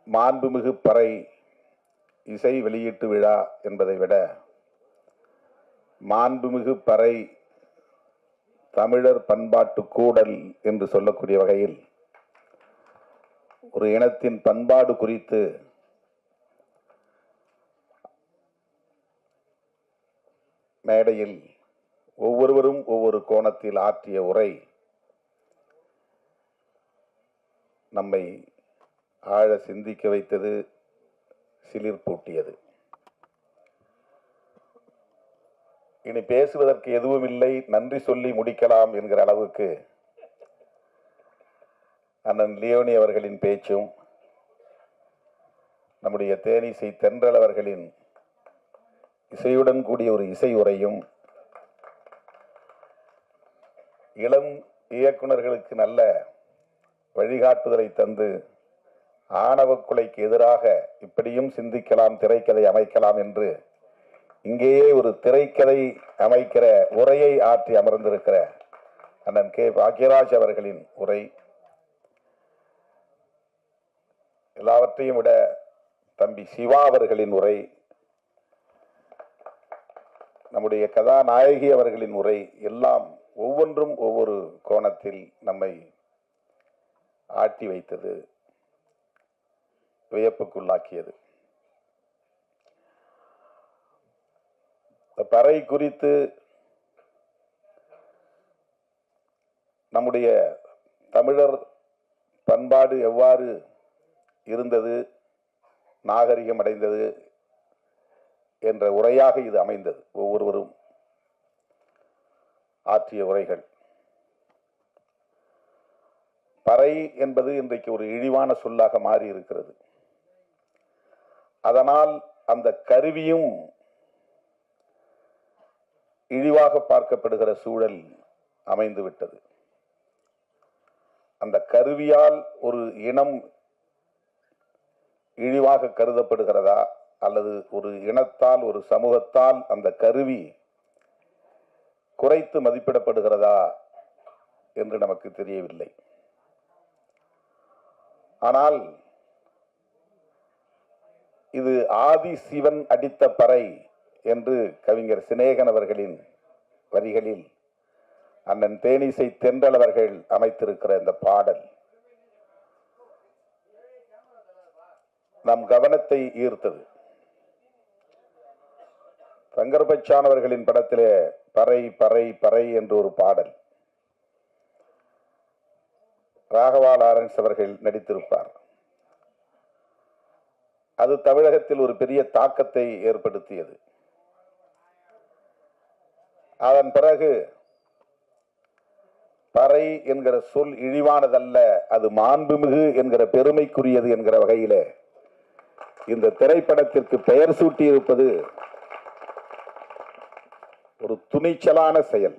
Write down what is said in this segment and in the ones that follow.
மாண்புமிகு பறை இசை வெளியீட்டு விழா என்பதை விட மாண்புமிகு பறை தமிழர் பண்பாட்டு கூடல் என்று சொல்லக்கூடிய வகையில் ஒரு இனத்தின் பண்பாடு குறித்து மேடையில் ஒவ்வொருவரும் ஒவ்வொரு கோணத்தில் ஆற்றிய உரை நம்மை ஆழ சிந்திக்க வைத்தது, சிலிர்ப்பூட்டியது. இனி பேசுவதற்கு எதுவும் இல்லை, நன்றி சொல்லி முடிக்கலாம் என்கிற அளவுக்கு அண்ணன் லியோனி அவர்களின் பேச்சும் நம்முடைய தேனிசை தென்றல் அவர்களின் இசையுடன் கூடிய ஒரு இசை உரையும் இளம் இயக்குநர்களுக்கு நல்ல வழிகாட்டுதலை தந்து ஆணவ கொலைக்கு எதிராக இப்படியும் சிந்திக்கலாம், திரைக்கதை அமைக்கலாம் என்று இங்கேயே ஒரு திரைக்கதை அமைக்கிற உரையை ஆற்றி அமர்ந்திருக்கிற அண்ணன் கே பாக்யராஜ் அவர்களின் உரை, எல்லாவற்றையும் விட தம்பி சிவா அவர்களின் உரை, நம்முடைய கதாநாயகி அவர்களின் உரை எல்லாம் ஒவ்வொன்றும் ஒவ்வொரு கோணத்தில் நம்மை ஆட்டி வைத்தது, வியப்புக்குள்ளாக்கியது. பறை குறித்து நம்முடைய தமிழர் பண்பாடு எவ்வாறு இருந்தது, நாகரிகம் அடைந்தது என்ற உரையாக இது அமைந்தது. ஒவ்வொருவரும் ஆற்றிய உரைகள். பறை என்பது இன்றைக்கு ஒரு இழிவான சொல்லாக மாறி இருக்கிறது. அதனால் அந்த கருவியும் இழிவாக பார்க்கப்படுகிற சூழல் அமைந்துவிட்டது. அந்த கருவியால் ஒரு இனம் இழிவாக கருதப்படுகிறதா அல்லது ஒரு இனத்தால், ஒரு சமூகத்தால் அந்த கருவி குறைத்து மதிப்பிடப்படுகிறதா என்று நமக்கு தெரியவில்லை. ஆனால் இது ஆதி சிவன் அடித்த பறை என்று கவிஞர் சினேகன் அவர்களின் வரிகளில் அண்ணன் தேனிசை தென்றல் அவர்கள் அமைத்திருக்கிற இந்த பாடல் நம் கவனத்தை ஈர்த்தது. சங்கர்பச்சான் அவர்களின் படத்திலே பறை பறை பறை என்று ஒரு பாடல் ராகவா லாரன்ஸ் அவர்கள் நடித்திருப்பார். அது தமிழகத்தில் ஒரு பெரிய தாக்கத்தை ஏற்படுத்தியது. அதன் பிறகு பறை என்கிற சொல் இழிவானதல்ல, அது மாண்புமிகு என்கிற பெருமைக்குரியது என்கிற வகையிலே இந்த திரைப்படத்திற்கு பெயர் சூட்டியிருப்பது ஒரு துணிச்சலான செயல்,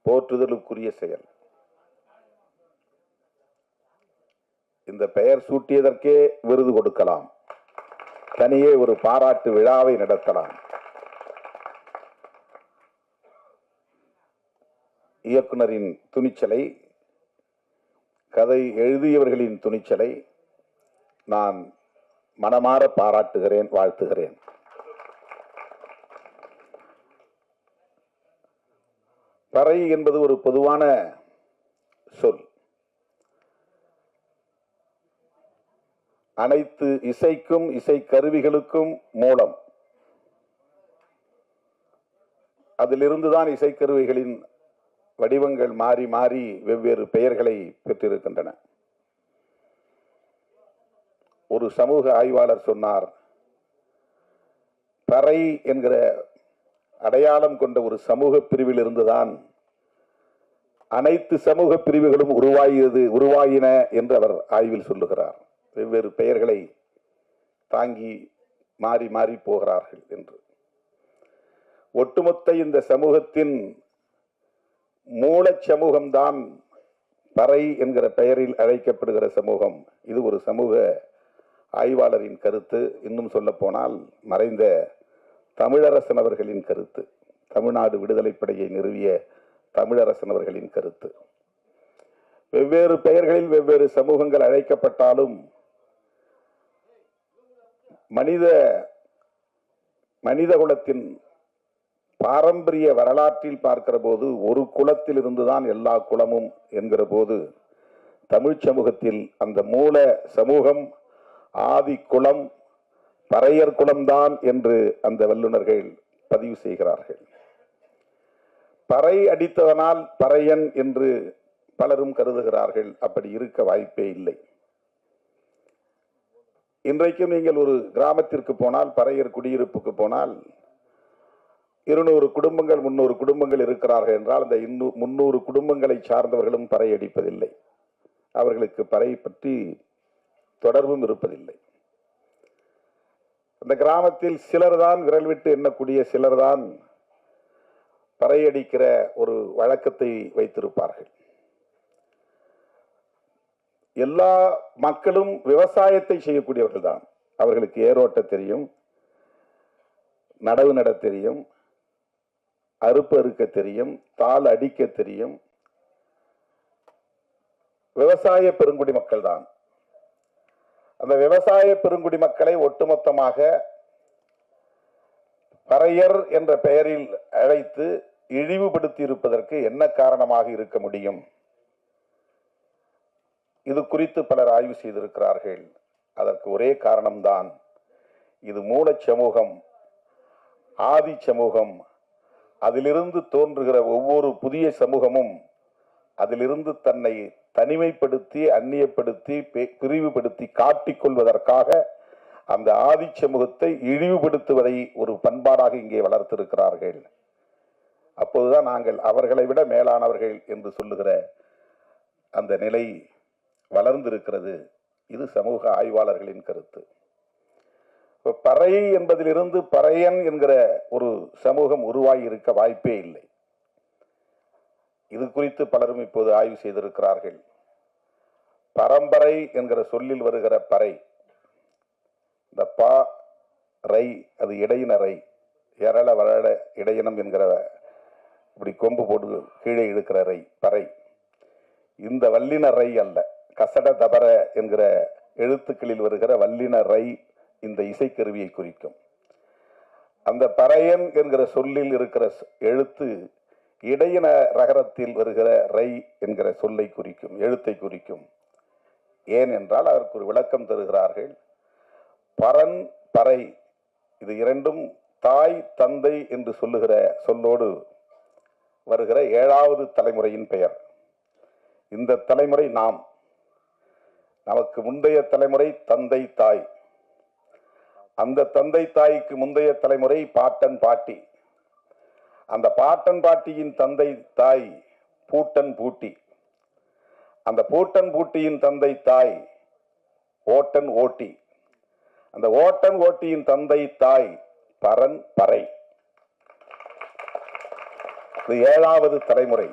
போற்றுதலுக்குரிய செயல். இந்த பெயர் சூட்டியதற்கே விருது கொடுக்கலாம், தனியே ஒரு பாராட்டு விழாவை நடத்தலாம். இயக்குனரின் துணிச்சலை, கதை எழுதியவர்களின் துணிச்சலை நான் மனமாற பாராட்டுகிறேன், வாழ்த்துகிறேன். பறை என்பது ஒரு பொதுவான சொல். அனைத்து இசைக்கும், இசை கருவிகளுக்கும் மூலம். அதிலிருந்துதான் இசைக்கருவிகளின் வடிவங்கள் மாறி மாறி வெவ்வேறு பெயர்களை பெற்றிருக்கின்றன. ஒரு சமூக ஆய்வாளர் சொன்னார், பறை என்கிற அடையாளம் கொண்ட ஒரு சமூக பிரிவில் இருந்துதான் அனைத்து சமூக பிரிவுகளும் உருவாயின என்று அவர் ஆய்வில் சொல்லுகிறார். வெவ்வேறு பெயர்களை தாங்கி மாறி மாறி போகிறார்கள் என்று. ஒட்டுமொத்த இந்த சமூகத்தின் மூல சமூகம்தான் பறை என்கிற பெயரில் அழைக்கப்படுகிற சமூகம். இது ஒரு சமூக ஆய்வாளரின் கருத்து. இன்னும் சொல்ல போனால் மறைந்த தமிழரசன் அவர்களின் கருத்து, தமிழ்நாடு விடுதலைப்படையை நிறுவிய தமிழரசன் அவர்களின் கருத்து. வெவ்வேறு பெயர்களில் வெவ்வேறு சமூகங்கள் அழைக்கப்பட்டாலும் மனித குலத்தின் பாரம்பரிய வரலாற்றில் பார்க்கிற போது ஒரு குலத்தில் இருந்துதான் எல்லா குலமும் என்கிற போது தமிழ் சமூகத்தில் அந்த மூல சமூகம் ஆதி குலம் பறையர் குலம்தான் என்று அந்த வல்லுநர்கள் பதிவு செய்கிறார்கள். பறை அடித்ததனால் பறையன் என்று பலரும் கருதுகிறார்கள். அப்படி இருக்க வாய்ப்பே இல்லை. இன்றைக்கும் நீங்கள் ஒரு கிராமத்திற்கு போனால், பறையர் குடியிருப்புக்கு போனால் 200 குடும்பங்கள் 300 குடும்பங்கள் இருக்கிறார்கள் என்றால் அந்த 300 குடும்பங்களை சார்ந்தவர்களும் பறை அடிப்பதில்லை. அவர்களுக்கு பறை பற்றி தொடர்பும் இருப்பதில்லை. அந்த கிராமத்தில் சிலர்தான், விரல் விட்டு எண்ணக்கூடிய சிலர்தான் பறையடிக்கிற ஒரு வழக்கத்தை வைத்திருப்பார்கள். எல்லா மக்களும் விவசாயத்தை செய்யக்கூடியவர்கள் தான். அவர்களுக்கு ஏரோட்ட தெரியும், நடவு நட தெரியும், அறுப்பு அறுக்க தெரியும், தாள் அடிக்க தெரியும். விவசாய பெருங்குடி மக்கள் தான். அந்த விவசாய பெருங்குடி மக்களை ஒட்டுமொத்தமாக பறையர் என்ற பெயரில் அழைத்து இழிவுபடுத்தி இருப்பதற்கு என்ன காரணமாக இருக்க முடியும்? இது குறித்து பலர் ஆய்வு செய்திருக்கிறார்கள். அதற்கு ஒரே காரணம்தான், இது மூல சமூகம், ஆதி சமூகம். அதிலிருந்து தோன்றுகிற ஒவ்வொரு புதிய சமூகமும் அதிலிருந்து தன்னை தனிமைப்படுத்தி, அந்நியப்படுத்தி, பிரிவுபடுத்தி காட்டிக்கொள்வதற்காக அந்த ஆதி சமூகத்தை இழிவுபடுத்துவதை ஒரு பண்பாடாக இங்கே வளர்த்திருக்கிறார்கள். அப்போதுதான் நாங்கள் அவர்களை விட மேலானவர்கள் என்று சொல்லுகிற அந்த நிலை வளர்ந்திருக்கிறது. இது சமூக ஆய்வாளர்களின் கருத்து. பறை என்பதிலிருந்து பறையன் என்கிற ஒரு சமூகம் உருவாகி இருக்க வாய்ப்பே இல்லை. இது குறித்து பலரும் இப்போது ஆய்வு செய்திருக்கிறார்கள். பரம்பரை என்கிற சொல்லில் வருகிற பறை, இந்த பா ரை, அது இடையினரை, எரள வளர இடையினம் என்கிற இப்படி கொம்பு போட்டு கீழே இழுக்கிற ரை பறை. இந்த வல்லின ரை அல்ல, கசட தபர என்கிற எழுத்துக்களில் வருகிற வல்லின ரை இந்த இசைக்கருவியை குறிக்கும். அந்த பறையன் என்கிற சொல்லில் இருக்கிற எழுத்து இடையின ரகரத்தில் வருகிற ரை என்கிற சொல்லை குறிக்கும், எழுத்தை குறிக்கும். ஏன் என்றால் அதற்கு ஒரு விளக்கம் தருகிறார்கள். பரன் பறை இது இரண்டும் தாய் தந்தை என்று சொல்லுகிற சொல்லோடு வருகிற 7வது தலைமுறையின் பெயர். இந்த தலைமுறை நாம், நமக்கு முந்தைய தலைமுறை தந்தை தாய், அந்த தந்தை தாய்க்கு முந்தைய தலைமுறை பாட்டன் பாட்டி, அந்த பாட்டன் பாட்டியின் தந்தை தாய் பூட்டன் பூட்டி, அந்த பூட்டன் பூட்டியின் தந்தை தாய் ஓட்டன் ஓட்டி, அந்த ஓட்டன் ஓட்டியின் தந்தை தாய் பரன் பறை. இது 7வது தலைமுறை,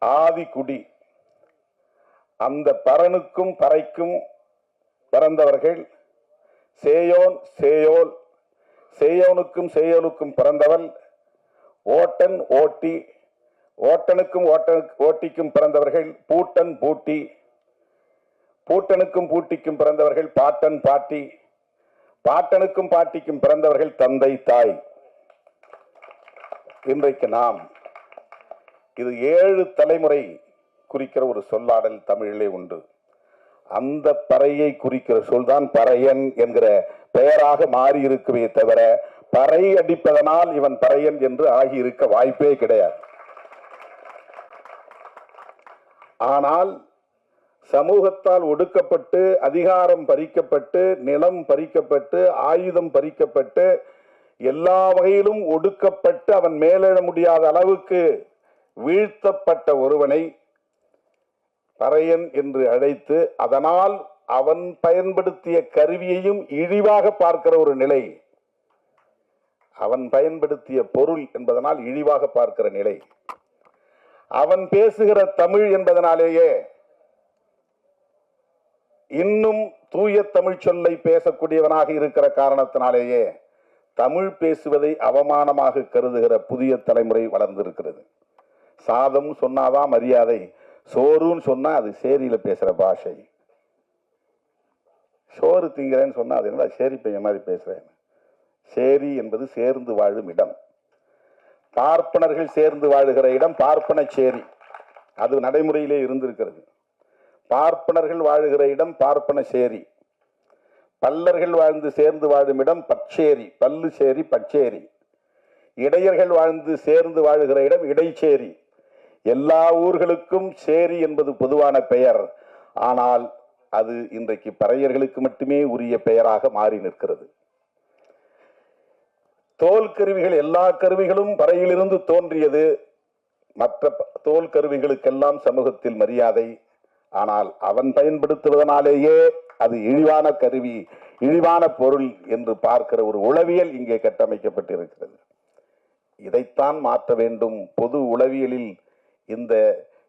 ஆதிக்குடி. அந்த பரனுக்கும் பறைக்கும் பிறந்தவர்கள் சேயோன் சேயோல், சேயோனுக்கும் சேயோலுக்கும் பிறந்தவள் ஓட்டன் ஓட்டி, ஓட்டனுக்கும் ஓட்டிக்கும் பிறந்தவர்கள் பூட்டன் பூட்டி, பூட்டனுக்கும் பூட்டிக்கும் பிறந்தவர்கள் பாட்டன் பாட்டி, பாட்டனுக்கும் பாட்டிக்கும் பிறந்தவர்கள் தந்தை தாய். இன்றைக்கு நாம் இது 7 தலைமுறை குறிக்கிற ஒரு சொல்லாடல் தமிழிலே உண்டு. அந்த பறையை குறிக்கிற சொல்தான் பறையன் என்கிற பெயராக மாறி இருக்குமே தவிர பறை அடிப்பதனால் இவன் பறையன் என்று ஆகியிருக்க வாய்ப்பே கிடையாது. ஆனால் சமூகத்தால் ஒடுக்கப்பட்டு, அதிகாரம் பறிக்கப்பட்டு, நிலம் பறிக்கப்பட்டு, ஆயுதம் பறிக்கப்பட்டு, எல்லா வகையிலும் ஒடுக்கப்பட்டு அவன் மேலெழ முடியாத அளவுக்கு வீழ்த்தப்பட்ட ஒருவனை பறையன் என்று அழைத்து, அதனால் அவன் பயன்படுத்திய கருவியையும் இழிவாக பார்க்கிற ஒரு நிலை, அவன் பயன்படுத்திய பொருள் என்பதனால் இழிவாக பார்க்கிற நிலை, அவன் பேசுகிற தமிழ் என்பதனாலேயே, இன்னும் தூய தமிழ் சொல்லை பேசக்கூடியவனாக இருக்கிற காரணத்தினாலேயே தமிழ் பேசுவதை அவமானமாக கருதுகிற புதிய தலைமுறை வளர்ந்திருக்கிறது. சாதம் சொன்னாதான் மரியாதை, சோறுன்னு சொன்னா அது சேரியில பேசுற பாஷை. சோறு திங்கிறேன்னு சொன்னா அது என்ன சேரி பையன் மாதிரி பேசுறேன். சேரி என்பது சேர்ந்து வாழும் இடம். பார்ப்பனர்கள் சேர்ந்து வாழுகிற இடம் பார்ப்பன சேரி. அது நடைமுறையிலே இருந்திருக்கிறது. பார்ப்பனர்கள் வாழுகிற இடம் பார்ப்பன சேரி. பல்லர்கள் வாழ்ந்து சேர்ந்து வாழும் இடம் பச்சேரி, பல்லு சேரி பச்சேரி. இடையர்கள் வாழ்ந்து சேர்ந்து வாழுகிற இடம் இடைச்சேரி. எல்லா ஊர்களுக்கும் சேரி என்பது பொதுவான பெயர். ஆனால் அது இன்றைக்கு பறையர்களுக்கு மட்டுமே உரிய பெயராக மாறி நிற்கிறது. தோல் கருவிகள், எல்லா கருவிகளும் பறையிலிருந்து தோன்றியது. மற்ற தோல் கருவிகளுக்கெல்லாம் சமூகத்தில் மரியாதை. ஆனால் அவன் பயன்படுத்துவதனாலேயே அது இழிவான கருவி, இழிவான பொருள் என்று பார்க்கிற ஒரு உளவியல் இங்கே கட்டமைக்கப்பட்டிருக்கிறது. இதைத்தான் மாற்ற வேண்டும். பொது உளவியலில் இந்த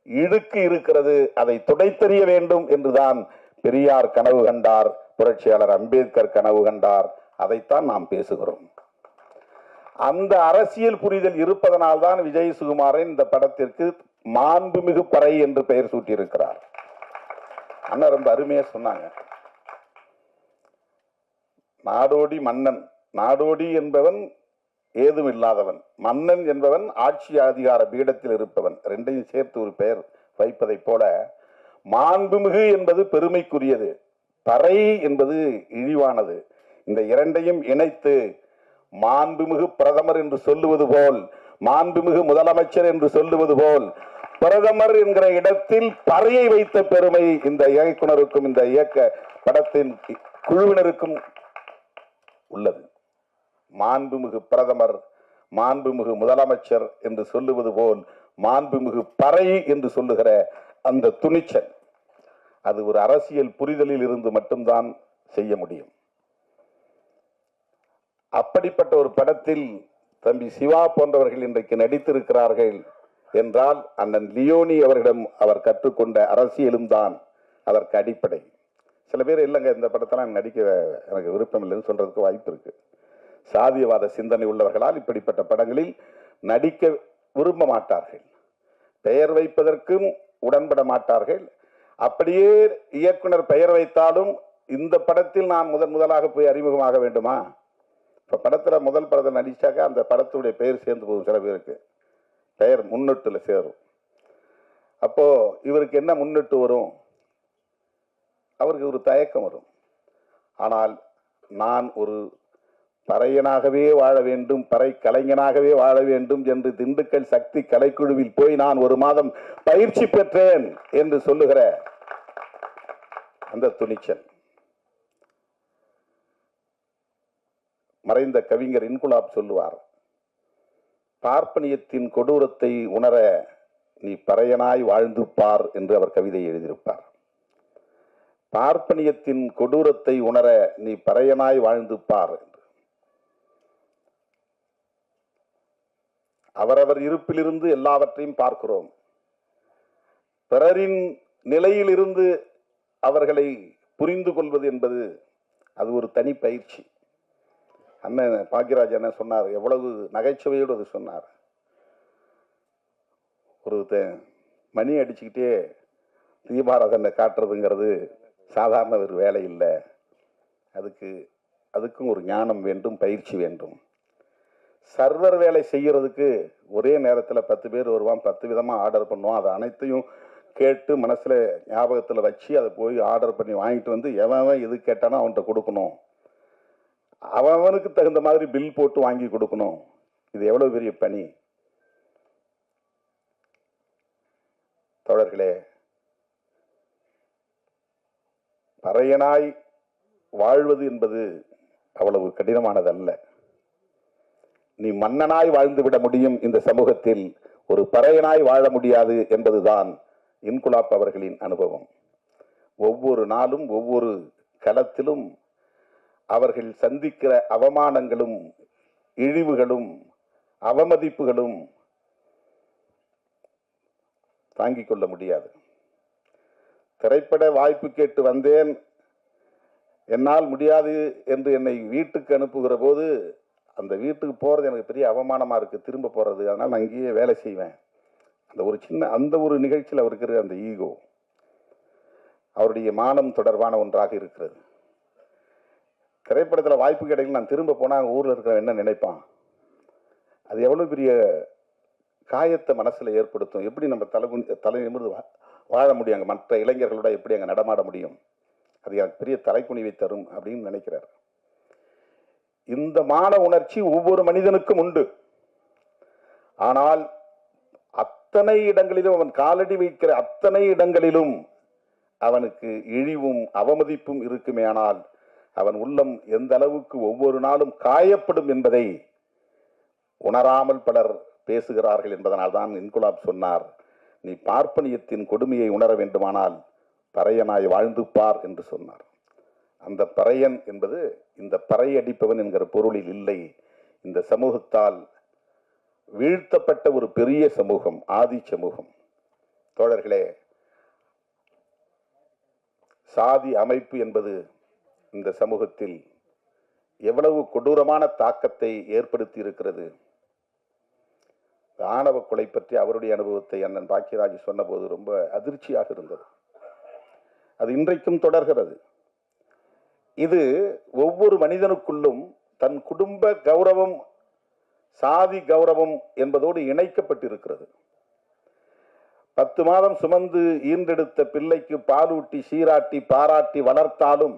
இழுக்கு இருக்கிறது, அதை துடைத்தெறிய வேண்டும் என்றுதான் பெரியார் கனவு கண்டார், புரட்சியாளர் அம்பேத்கர் கனவு கண்டார். அதைத்தான் நாம் பேசுகிறோம். அந்த அரசியல் புரிதல் இருப்பதனால்தான் விஜய் சுகுமாரன் இந்த படத்திற்கு மாண்புமிகு பறை என்று பெயர் சூட்டியிருக்கிறார். அண்ணா ரொம்ப அருமையா சொன்னாங்க. நாடோடி மன்னன், நாடோடி என்பவன் ஏதும் இல்லாதவன், மன்னன் என்பவன் ஆட்சி அதிகார பீடத்தில் இருப்பவன். ரெண்டையும் சேர்த்து ஒரு பெயர் வைப்பதை போல மாண்புமிகு என்பது பெருமைக்குரியது, பறை என்பது இழிவானது. இந்த இரண்டையும் இணைத்து மாண்புமிகு பிரதமர் என்று சொல்லுவது போல், மாண்புமிகு முதலமைச்சர் என்று சொல்லுவது போல், பிரதமர் என்கிற இடத்தில் பறையை வைத்த பெருமை இந்த இயக்குனருக்கும் இந்த இயக்க படத்தின் குழுவினருக்கும் உள்ளது. மாண்புமிகு பிரதமர், மாண்புமிகு முதலமைச்சர் என்று சொல்லுவது போல் மாண்புமிகு பறை என்று சொல்லுகிற அந்த துணிச்சல், அது ஒரு அரசியல் புரிதலில் இருந்து மட்டும்தான் செய்ய முடியும். அப்படிப்பட்ட ஒரு படத்தில் தம்பி சிவா போன்றவர்கள் இன்றைக்கு நடித்திருக்கிறார்கள் என்றால் அண்ணன் லியோனி அவர்களிடம் அவர் கற்றுக்கொண்ட அரசியலும் தான் அதற்கு அடிப்படை. சில பேர் இல்லைங்க இந்த படத்தெல்லாம் நடிக்க எனக்கு விருப்பம் இல்லைன்னு சொல்றதுக்கு வாய்ப்பு இருக்கு. சாதியவாத சிந்தனை உள்ளவர்களால் இப்படிப்பட்ட படங்களில் நடிக்க விரும்ப மாட்டார்கள், பெயர் வைப்பதற்கும் உடன்பட மாட்டார்கள். அப்படியே இயக்குனர் பெயர் வைத்தாலும் இந்த படத்தில் நான் முதலாக போய் அறிமுகமாக வேண்டுமா? இப்ப படத்துல முதல் படத்தில் நடிச்சாக்க அந்த படத்துடைய பெயர் சேர்ந்து போகும். சில பேருக்கு பெயர் முன்னெட்டுல சேரும். அப்போ இவருக்கு என்ன முன்னெட்டு வரும்? அவருக்கு ஒரு தயக்கம் வரும். ஆனால் நான் ஒரு பறையனாகவே வாழ வேண்டும், பறை கலைஞனாகவே வாழ வேண்டும் என்று திண்டுக்கல் சக்தி கலைக்குழுவில் போய் நான் ஒரு மாதம் பயிற்சி பெற்றேன் என்று சொல்லுகிற அந்த துணிச்சல். மறைந்த கவிஞர் இன்குலாப் சொல்லுவார், பார்ப்பனியத்தின் கொடூரத்தை உணர நீ பறையனாய் வாழ்ந்து பார் என்று அவர் கவிதை எழுதியிருப்பார். பார்ப்பனியத்தின் கொடூரத்தை உணர நீ பறையனாய் வாழ்ந்து பார் என்று. அவரவர் இருப்பிலிருந்து எல்லாவற்றையும் பார்க்கிறோம். பிறரின் நிலையிலிருந்து அவர்களை புரிந்து கொள்வது என்பது அது ஒரு தனி பயிற்சி. அண்ணன் பாக்கியராஜ் என்ன சொன்னார், எவ்வளவு நகைச்சுவையோடு அது சொன்னார். ஒரு மணி அடிச்சுக்கிட்டே தீபாராதனை காட்டுறதுங்கிறது சாதாரண ஒரு வேலை இல்லை. அதுக்கும் ஒரு ஞானம் வேண்டும், பயிற்சி வேண்டும். சர்வர் வேலை செய்யறதுக்கு ஒரே நேரத்தில் 10 பேர் வருவான், 10 விதமாக ஆர்டர் பண்ணுவான். அதை அனைத்தையும் கேட்டு மனசில் ஞாபகத்தில் வச்சு அதை போய் ஆர்டர் பண்ணி வாங்கிட்டு வந்து எவன் எது கேட்டானோ அவன்கிட்ட கொடுக்கணும். அவனுக்கு தகுந்த மாதிரி பில் போட்டு வாங்கி கொடுக்கணும். இது எவ்வளவு பெரிய பணி தோழர்களே. பறையனாய் வாழ்வது என்பது அவ்வளவு கடினமானதல்ல. நீ மன்னனாய் வாழ்ந்து விட முடியும் இந்த சமூகத்தில், ஒரு பறையனாய் வாழ முடியாது என்பதுதான் இன்குலாப் அவர்களின் அனுபவம். ஒவ்வொரு நாளும் ஒவ்வொரு களத்திலும் அவர்கள் சந்திக்கிற அவமானங்களும் இழிவுகளும் அவமதிப்புகளும் தாங்கிக் கொள்ள முடியாது. திரைப்பட வாய்ப்பு கேட்டு வந்தேன், என்னால் முடியாது என்று என்னை வீட்டுக்கு அனுப்புகிற போது அந்த வீட்டுக்கு போறது எனக்கு பெரிய அவமானமா இருக்கு, திரும்ப போறது. அதனால நான் இங்கேயே வேலை செய்வேன். அந்த ஒரு நிகழ்ச்சியில் அவருக்கு இருக்கிற அந்த ஈகோ அவருடைய மானம் தொடர்பான ஒன்றாக இருக்கிறது. திரைப்படத்தில் வாய்ப்பு கிடைக்கல, நான் திரும்ப போனால் அங்கே ஊரில் இருக்கிற என்ன நினைப்பான், அது எவ்வளோ பெரிய காயத்தை மனசில் ஏற்படுத்தும். எப்படி நம்ம தலை நிமிர்ந்து வாழ முடியும், அங்கே மற்ற இளைஞர்களோட எப்படி அங்கே நடமாட முடியும், அது எனக்கு பெரிய தலைக்குனிவை தரும் அப்படின்னு நினைக்கிறார். இந்த மான உணர்ச்சி ஒவ்வொரு மனிதனுக்கும் உண்டு. ஆனால் அத்தனை இடங்களிலும், அவன் காலடி வைக்கிற அத்தனை இடங்களிலும் அவனுக்கு இழிவும் அவமதிப்பும் இருக்குமே. ஆனால் அவன் உள்ளம் எந்த அளவுக்கு ஒவ்வொரு நாளும் காயப்படும் என்பதை உணராமல் பலர் பேசுகிறார்கள் என்பதனால் தான் இன்குலாப் சொன்னார், நீ பார்ப்பனியத்தின் கொடுமையை உணர வேண்டுமானால் பறையனாய் வாழ்ந்து பார் என்று சொன்னார். அந்த பறையன் என்பது இந்த பறை அடிப்பவன் என்கிற பொருளில் இல்லை. இந்த சமூகத்தால் வீழ்த்தப்பட்ட ஒரு பெரிய சமூகம், ஆதி சமூகம். தோழர்களே, சாதி அமைப்பு என்பது இந்த சமூகத்தில் எவ்வளவு கொடூரமான தாக்கத்தை ஏற்படுத்தி இருக்கிறது. ஆணவ கொலை பற்றி அவருடைய அனுபவத்தை அண்ணன் பாக்கியராஜ் சொன்னபோது ரொம்ப அதிர்ச்சியாக இருந்தது. அது இன்றைக்கும் தொடர்கிறது. இது ஒவ்வொரு மனிதனுக்குள்ளும் தன் குடும்ப கௌரவம், சாதி கௌரவம் என்பதோடு இணைக்கப்பட்டிருக்கிறது. 10 மாதம் சுமந்து ஈன்றெடுத்த பிள்ளைக்கு பாலூட்டி சீராட்டி பாராட்டி வளர்த்தாலும்,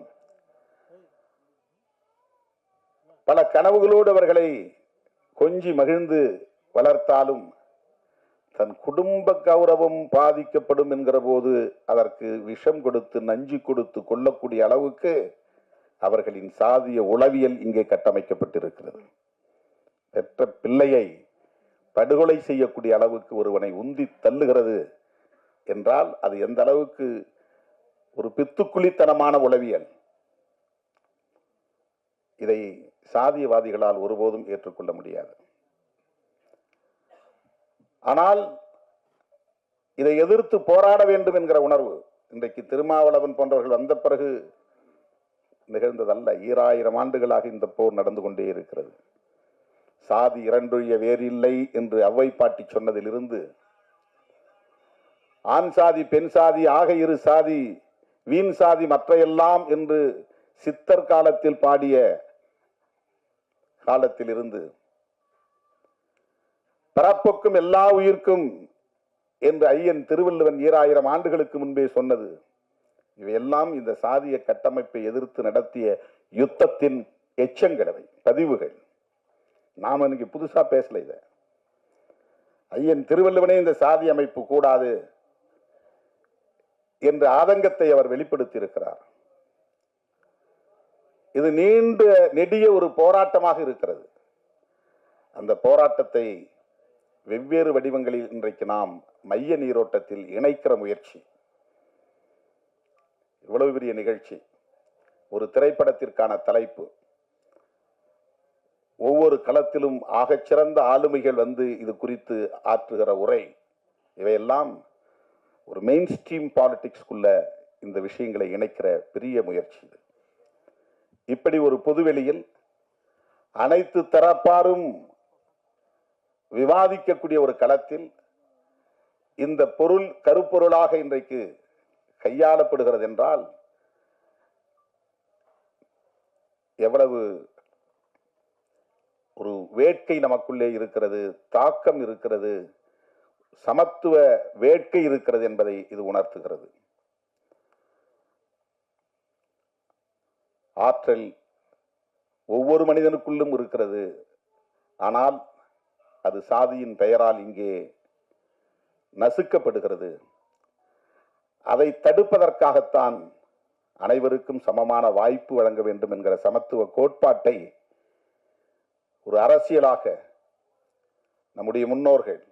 பல கனவுகளோடு அவர்களை கொஞ்சி மகிழ்ந்து வளர்த்தாலும், தன் குடும்ப கௌரவம் பாதிக்கப்படும் என்கிற போது அதற்கு விஷம் கொடுத்து நஞ்சு கொடுத்து கொள்ளக்கூடிய அளவுக்கு அவர்களின் சாதிய உளவியல் இங்கே கட்டமைக்கப்பட்டிருக்கிறது. பெற்ற பிள்ளையை படுகொலை செய்யக்கூடிய அளவுக்கு ஒருவனை உந்தி தள்ளுகிறது என்றால் அது எந்த அளவுக்கு ஒரு பித்துக்குளித்தனமான உளவியல். இதை சாதியவாதிகளால் ஒருபோதும் ஏற்றுக்கொள்ள முடியாது. ஆனால் இதை எதிர்த்து போராட வேண்டும் என்கிற உணர்வு இன்றைக்கு திருமாவளவன் போன்றவர்கள் வந்த பிறகு நிகழ்ந்ததல்ல. 2000 ஆண்டுகளாக இந்த போர் நடந்து கொண்டே இருக்கிறது. சாதி இரண்டொழிய வேறில்லை என்று அவ்வை பாட்டி சொன்னதிலிருந்து, ஆண் சாதி பெண் சாதி ஆக இரு சாதி வீண் சாதி மற்றையெல்லாம் என்று சித்தர் காலத்தில் பாடிய காலத்தில் இருந்து, பிறப்புக்கும் எல்லா உயிர்க்கும் என்று ஐயன் திருவள்ளுவன் 2000 ஆண்டுகளுக்கு முன்பே சொன்னது, இவையெல்லாம் இந்த சாதிய கட்டமைப்பை எதிர்த்து நடத்திய யுத்தத்தின் எச்சங்களவை, பதிவுகள். நாம் இன்னைக்கு புதுசா பேசல. இத ஐயன் திருவள்ளுவனே இந்த சாதி அமைப்பு கூடாது என்ற ஆதங்கத்தை அவர் வெளிப்படுத்தி இருக்கிறார். இது நீண்ட நெடிய ஒரு போராட்டமாக இருக்கிறது. அந்த போராட்டத்தை வெவ்வேறு வடிவங்களில் இன்றைக்கு நாம் மைய நீரோட்டத்தில் இணைக்கிற முயற்சி. இவ்வளவு பெரிய நிகழ்ச்சி, ஒரு திரைப்படத்திற்கான தலைப்பு, ஒவ்வொரு களத்திலும் ஆகச்சிறந்த ஆளுமைகள் வந்து இது குறித்து ஆற்றுகிற உரை, இவையெல்லாம் ஒரு மெயின் ஸ்ட்ரீம் பாலிடிக்ஸ்குள்ள இந்த விஷயங்களை இணைக்கிற பெரிய முயற்சி. இப்படி ஒரு பொதுவெளியில் அனைத்து தரப்பாரும் விவாதிக்கக்கூடிய ஒரு களத்தில் இந்த பொருள் கருப்பொருளாக இன்றைக்கு கையாளப்படுகிறது என்றால் எவ்வளவு ஒரு வேட்கை நமக்குள்ளே இருக்கிறது, தாக்கம் இருக்கிறது, சமத்துவ வேட்கை இருக்கிறது என்பதை இது உணர்த்துகிறது. ஆற்றல் ஒவ்வொரு மனிதனுக்குள்ளும் இருக்கிறது. ஆனால் அது சாதியின் பெயரால் இங்கே நசுக்கப்படுகிறது. அதை தடுப்பதற்காகத்தான் அனைவருக்கும் சமமான வாய்ப்பு வழங்க வேண்டும் என்கிற சமத்துவ கோட்பாட்டை ஒரு அரசியலாக நம்முடைய முன்னோர்கள்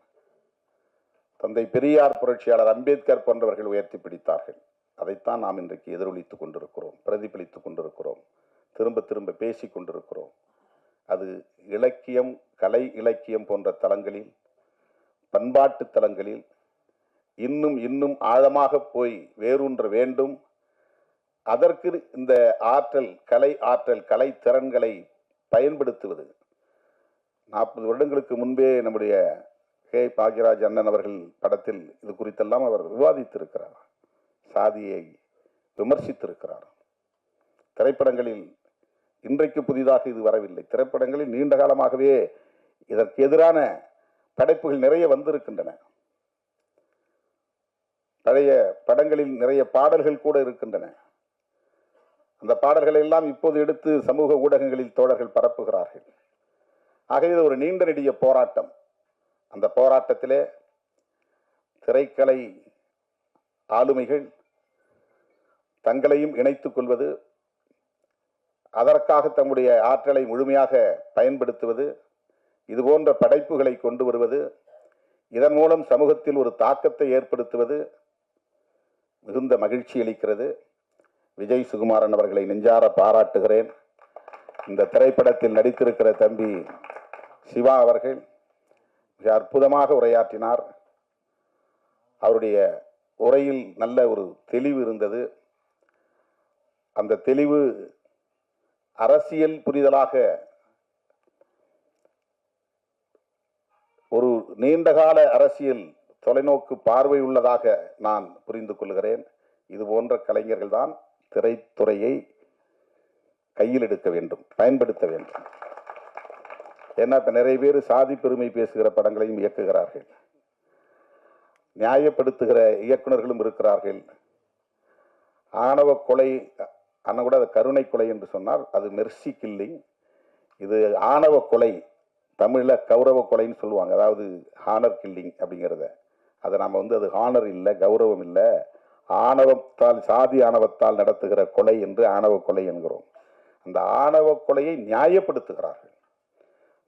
தந்தை பெரியார், புரட்சியாளர் அம்பேத்கர் போன்றவர்கள் உயர்த்தி பிடித்தார்கள். அதைத்தான் நாம் இன்றைக்கு எதிரொலித்துக் கொண்டிருக்கிறோம், பிரதிபலித்துக் கொண்டிருக்கிறோம், திரும்ப திரும்ப பேசிக் கொண்டிருக்கிறோம். அது இலக்கியம், கலை இலக்கியம் போன்ற தளங்களில், பண்பாட்டு தளங்களில் இன்னும் இன்னும் ஆழமாக போய் வேரூன்ற வேண்டும். அதற்கு இந்த ஆற்றல், கலை திறன்களை பயன்படுத்துவது. 40 வருடங்களுக்கு முன்பே நம்முடைய கே. பாக்யராஜ் அண்ணன் அவர்கள் படத்தில் இது குறித்தெல்லாம் அவர் விவாதித்திருக்கிறார், சாதியை விமர்சித்திருக்கிறார். திரைப்படங்களில் இன்றைக்கு புதிதாக இது வரவில்லை. திரைப்படங்களில் நீண்ட காலமாகவே இதற்கு எதிரான படைப்புகள் நிறைய வந்திருக்கின்றன. பழைய படங்களில் நிறைய பாடல்கள் கூட இருக்கின்றன. அந்த பாடல்களை எல்லாம் இப்போது எடுத்து சமூக ஊடகங்களில் தோழர்கள் பரப்புகிறார்கள். ஆக இது ஒரு நீண்ட நெடிய போராட்டம். அந்த போராட்டத்திலே திரைக்கலை ஆளுமைகள் தங்களையும் இணைத்துக் கொள்வது, அதற்காக தம்முடைய ஆற்றலை முழுமையாக பயன்படுத்துவது, இதுபோன்ற படைப்புகளை கொண்டு வருவது, இதன் மூலம் சமூகத்தில் ஒரு தாக்கத்தை ஏற்படுத்துவது மிகுந்த மகிழ்ச்சி அளிக்கிறது. விஜய் சுகுமாரன் அவர்களை நெஞ்சார பாராட்டுகிறேன். இந்த திரைப்படத்தில் நடித்திருக்கிற தம்பி சிவா அவர்கள் மிக அற்புதமாக உரையாற்றினார். அவருடைய உரையில் நல்ல ஒரு தெளிவு இருந்தது. அந்த தெளிவு அரசியல் புரிதலாக ஒரு நீண்டகால அரசியல் தொலைநோக்கு பார்வை உள்ளதாக நான் புரிந்து கொள்கிறேன். இது போன்ற கலைஞர்கள் தான் திரைத்துறையை கையில் எடுக்க வேண்டும், பயன்படுத்த வேண்டும். ஏன்னா இப்ப நிறைய பேர் சாதி பெருமை பேசுகிற படங்களையும் இயக்குகிறார்கள், நியாயப்படுத்துகிற இயக்குநர்களும் இருக்கிறார்கள். ஆணவ கொலை அண்ணா கூட அது கருணை கொலை என்று சொன்னால் அது மெர்சி கில்லிங். இது ஆணவ கொலை, தமிழில் கௌரவ கொலைன்னு சொல்லுவாங்க. அதாவது ஹானர் கில்லிங் அப்படிங்கிறத, அதை நம்ம அது ஹானர் இல்லை, கௌரவம் இல்லை, ஆணவத்தால், சாதி ஆணவத்தால் நடத்துகிற கொலை என்று ஆணவ கொலை என்கிறோம். அந்த ஆணவ கொலையை நியாயப்படுத்துகிறார்கள்.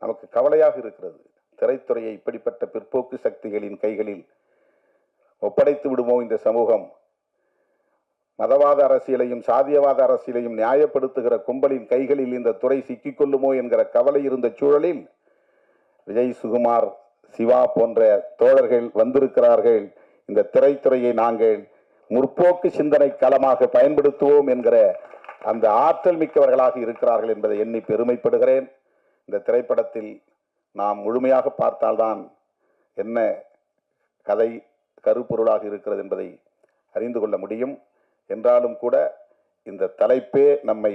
நமக்கு கவலையாக இருக்கிறது. திரைத்துறையை இப்படிப்பட்ட பிற்போக்கு சக்திகளின் கைகளில் ஒப்படைத்து விடுமோ இந்த சமூகம்? மதவாத அரசியலையும் சாதியவாத அரசியலையும் நியாயப்படுத்துகிற கும்பலின் கைகளில் இந்த துறை சிக்கிக்கொள்ளுமோ என்கிற கவலை இருந்த சூழலில் விஜய் சுகுமார், சிவா போன்ற தோழர்கள் வந்திருக்கிறார்கள். இந்த திரைத்துறையை நாங்கள் முற்போக்கு சிந்தனை களமாக பயன்படுத்துவோம் என்கிற அந்த ஆற்றல் மிக்கவர்களாக இருக்கிறார்கள் என்பதை எண்ணி பெருமைப்படுகிறேன். இந்த திரைப்படத்தில் நாம் முழுமையாக பார்த்தால்தான் என்ன கதை கருப்பொருளாக இருக்கிறது என்பதை அறிந்து கொள்ள முடியும். என்றாலும் கூட இந்த தலைப்பே நம்மை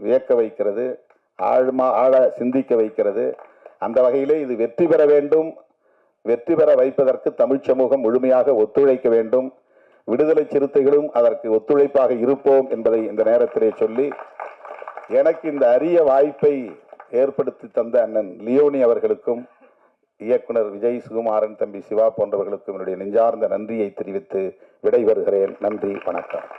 வியக்க வைக்கிறது, ஆழ சிந்திக்க வைக்கிறது. அந்த வகையிலே இது வெற்றி பெற வேண்டும். வெற்றி பெற வைப்பதற்கு தமிழ் சமூகம் முழுமையாக ஒத்துழைக்க வேண்டும். விடுதலை சிறுத்தைகளும் அதற்கு ஒத்துழைப்பாக இருப்போம் என்பதை இந்த நேரத்திலே சொல்லி, எனக்கு இந்த அரிய வாய்ப்பை ஏற்படுத்தி தந்த அண்ணன் லியோனி அவர்களுக்கும், இயக்குனர் விஜய் சுகுமாரன், தம்பி சிவா போன்றவர்களுக்கும் என்னுடைய நெஞ்சார்ந்த நன்றியை தெரிவித்து விடைபெறுகிறேன். நன்றி, வணக்கம்.